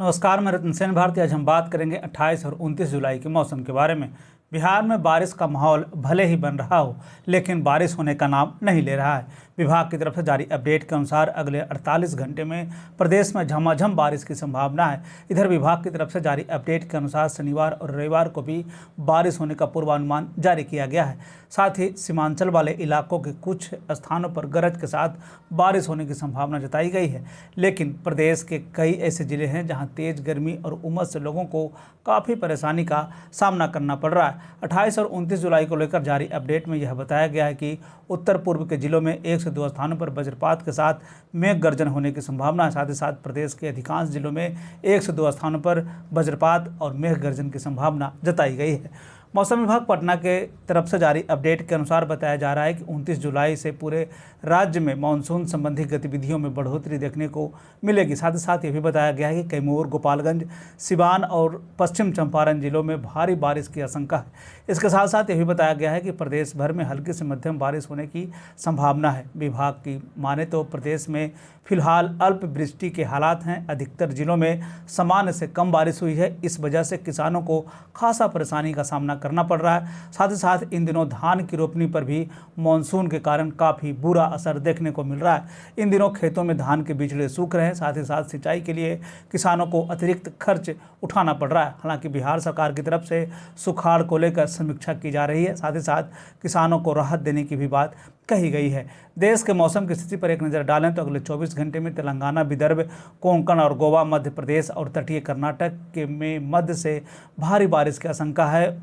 नमस्कार, मैं रत्न सेन भारती। आज हम बात करेंगे 28 और 29 जुलाई के मौसम के बारे में। बिहार में बारिश का माहौल भले ही बन रहा हो, लेकिन बारिश होने का नाम नहीं ले रहा है। विभाग की तरफ से जारी अपडेट के अनुसार अगले 48 घंटे में प्रदेश में झमाझम बारिश की संभावना है। इधर विभाग की तरफ से जारी अपडेट के अनुसार शनिवार और रविवार को भी बारिश होने का पूर्वानुमान जारी किया गया है। साथ ही सीमांचल वाले इलाकों के कुछ स्थानों पर गरज के साथ बारिश होने की संभावना जताई गई है। लेकिन प्रदेश के कई ऐसे जिले हैं जहां तेज गर्मी और उमस से लोगों को काफ़ी परेशानी का सामना करना पड़ रहा है। 28 और 29 जुलाई को लेकर जारी अपडेट में यह बताया गया है कि उत्तर पूर्व के जिलों में 1 से 2 स्थानों पर वज्रपात के साथ मेघ गर्जन होने की संभावना है। साथ ही साथ प्रदेश के अधिकांश जिलों में 1 से 2 स्थानों पर वज्रपात और मेघ गर्जन की संभावना जताई गई है। मौसम विभाग पटना के तरफ से जारी अपडेट के अनुसार बताया जा रहा है कि 29 जुलाई से पूरे राज्य में मानसून संबंधी गतिविधियों में बढ़ोतरी देखने को मिलेगी। साथ ही साथ ये भी बताया गया है कि कैमूर, गोपालगंज, सिवान और पश्चिम चंपारण जिलों में भारी बारिश की आशंका है। इसके साथ साथ ये भी बताया गया है कि प्रदेश भर में हल्की से मध्यम बारिश होने की संभावना है। विभाग की माने तो प्रदेश में फिलहाल अल्प वृष्टि के हालात हैं। अधिकतर जिलों में सामान्य से कम बारिश हुई है। इस वजह से किसानों को खासा परेशानी का सामना करना पड़ रहा है। साथ ही साथ इन दिनों धान की रोपनी पर भी मानसून के कारण काफ़ी बुरा असर देखने को मिल रहा है। इन दिनों खेतों में धान के बिचड़े सूख रहे हैं। साथ ही साथ सिंचाई के लिए किसानों को अतिरिक्त खर्च उठाना पड़ रहा है। हालांकि बिहार सरकार की तरफ से सुखाड़ को लेकर समीक्षा की जा रही है। साथ ही साथ किसानों को राहत देने की भी बात कही गई है। देश के मौसम की स्थिति पर एक नज़र डालें तो अगले 24 घंटे में तेलंगाना, विदर्भ, कोंकण और गोवा, मध्य प्रदेश और तटीय कर्नाटक के में मध्य से भारी बारिश की आशंका है।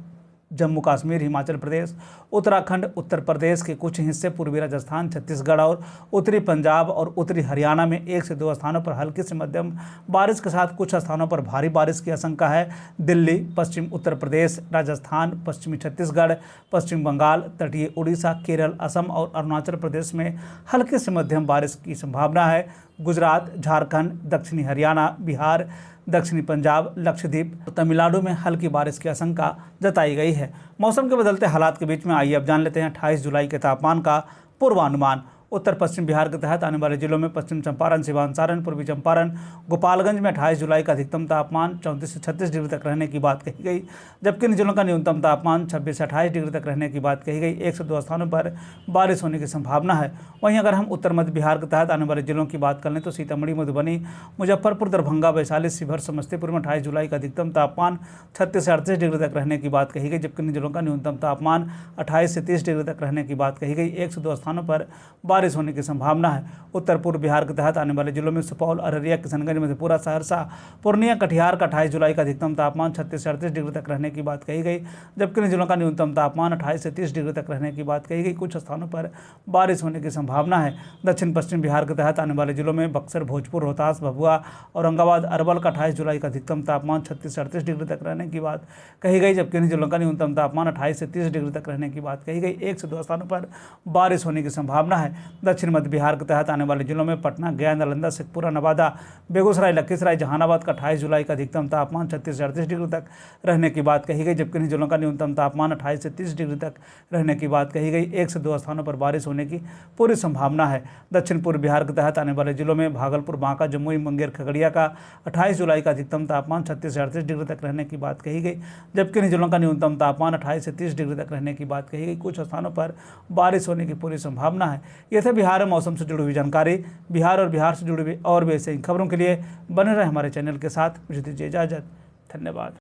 जम्मू कश्मीर, हिमाचल प्रदेश, उत्तराखंड, उत्तर प्रदेश के कुछ हिस्से, पूर्वी राजस्थान, छत्तीसगढ़ और उत्तरी पंजाब और उत्तरी हरियाणा में 1 से 2 स्थानों पर हल्की से मध्यम बारिश के साथ कुछ स्थानों पर भारी बारिश की आशंका है। दिल्ली, पश्चिम उत्तर प्रदेश, राजस्थान, पश्चिमी छत्तीसगढ़, पश्चिम बंगाल, तटीय उड़ीसा, केरल, असम और अरुणाचल प्रदेश में हल्की से मध्यम बारिश की संभावना है। गुजरात, झारखंड, दक्षिणी हरियाणा, बिहार, दक्षिणी पंजाब, लक्षद्वीप, तमिलनाडु में हल्की बारिश की आशंका जताई गई है। मौसम के बदलते हालात के बीच में आइए अब जान लेते हैं 28 जुलाई के तापमान का पूर्वानुमान। उत्तर पश्चिम बिहार के तहत आने वाले जिलों में पश्चिम चंपारण, सिवान, सारण, पूर्वी चंपारण, गोपालगंज में 28 जुलाई का अधिकतम तापमान 34 से 36 डिग्री तक रहने की बात कही गई, जबकि इन जिलों का न्यूनतम तापमान 26 से 28 डिग्री तक रहने की बात कही गई। 1 से 2 स्थानों पर बारिश होने की संभावना है। वहीं अगर हम उत्तर मध्य बिहार के तहत आने वाले जिलों की बात कर लें तो सीतामढ़ी, मधुबनी, मुजफ्फरपुर, दरभंगा, वैशाली, शिवहर, समस्तीपुर में 28 जुलाई का अधिकतम तापमान 36 से 38 डिग्री तक रहने की बात कही गई, जबकि इन जिलों का न्यूनतम तापमान 28 से 30 डिग्री तक रहने की बात कही गई। 1 से 2 स्थानों पर बारिश होने की संभावना है। उत्तर पूर्व बिहार के तहत आने वाले जिलों में सुपौल, अररिया, किशनगंज, मधेपुरा, सहरसा, पूर्णिया, कटिहार का 28 जुलाई का अधिकतम तापमान 36 से 38 डिग्री तक रहने की बात कही गई, जबकि इन जिलों का न्यूनतम तापमान 28 से 30 डिग्री तक रहने की बात कही गई। कुछ स्थानों पर बारिश होने की संभावना है। दक्षिण पश्चिम बिहार के तहत आने वाले जिलों में बक्सर, भोजपुर, रोहतास, भभुआ, औरंगाबाद, अरवल का 28 जुलाई का अधिकतम तापमान 36 से 38 डिग्री तक रहने की बात कही गई, जबकि इन जिलों का न्यूनतम तापमान 28 से 30 डिग्री तक रहने की बात कही गई। 1 से 2 स्थानों पर बारिश होने की संभावना है। दक्षिण मध्य बिहार के तहत आने वाले जिलों में पटना, गया, नालंदा, शेखपुरा, नवादा, बेगूसराय, लखीसराय, जहानाबाद का 28 जुलाई का अधिकतम तापमान 36 से 38 डिग्री तक रहने की बात कही गई, जबकि इन जिलों का न्यूनतम तापमान 28 से 30 डिग्री तक रहने की बात कही गई। 1 से 2 स्थानों पर बारिश होने की पूरी संभावना है। दक्षिण पूर्व बिहार के तहत आने वाले जिलों में भागलपुर, बांका, जमुई, मुंगेर, खगड़िया का 28 जुलाई का अधिकतम तापमान 36 से 38 डिग्री तक रहने की बात कही गई, जबकि इन जिलों का न्यूनतम तापमान 28 से 30 डिग्री तक रहने की बात कही गई। कुछ स्थानों पर बारिश होने की पूरी संभावना है। ये थे बिहार में मौसम से जुड़ी हुई जानकारी। बिहार और बिहार से जुड़ी हुई और भी ऐसी खबरों के लिए बने रहे हमारे चैनल के साथ। मुझे दीजिए इजाजत। धन्यवाद।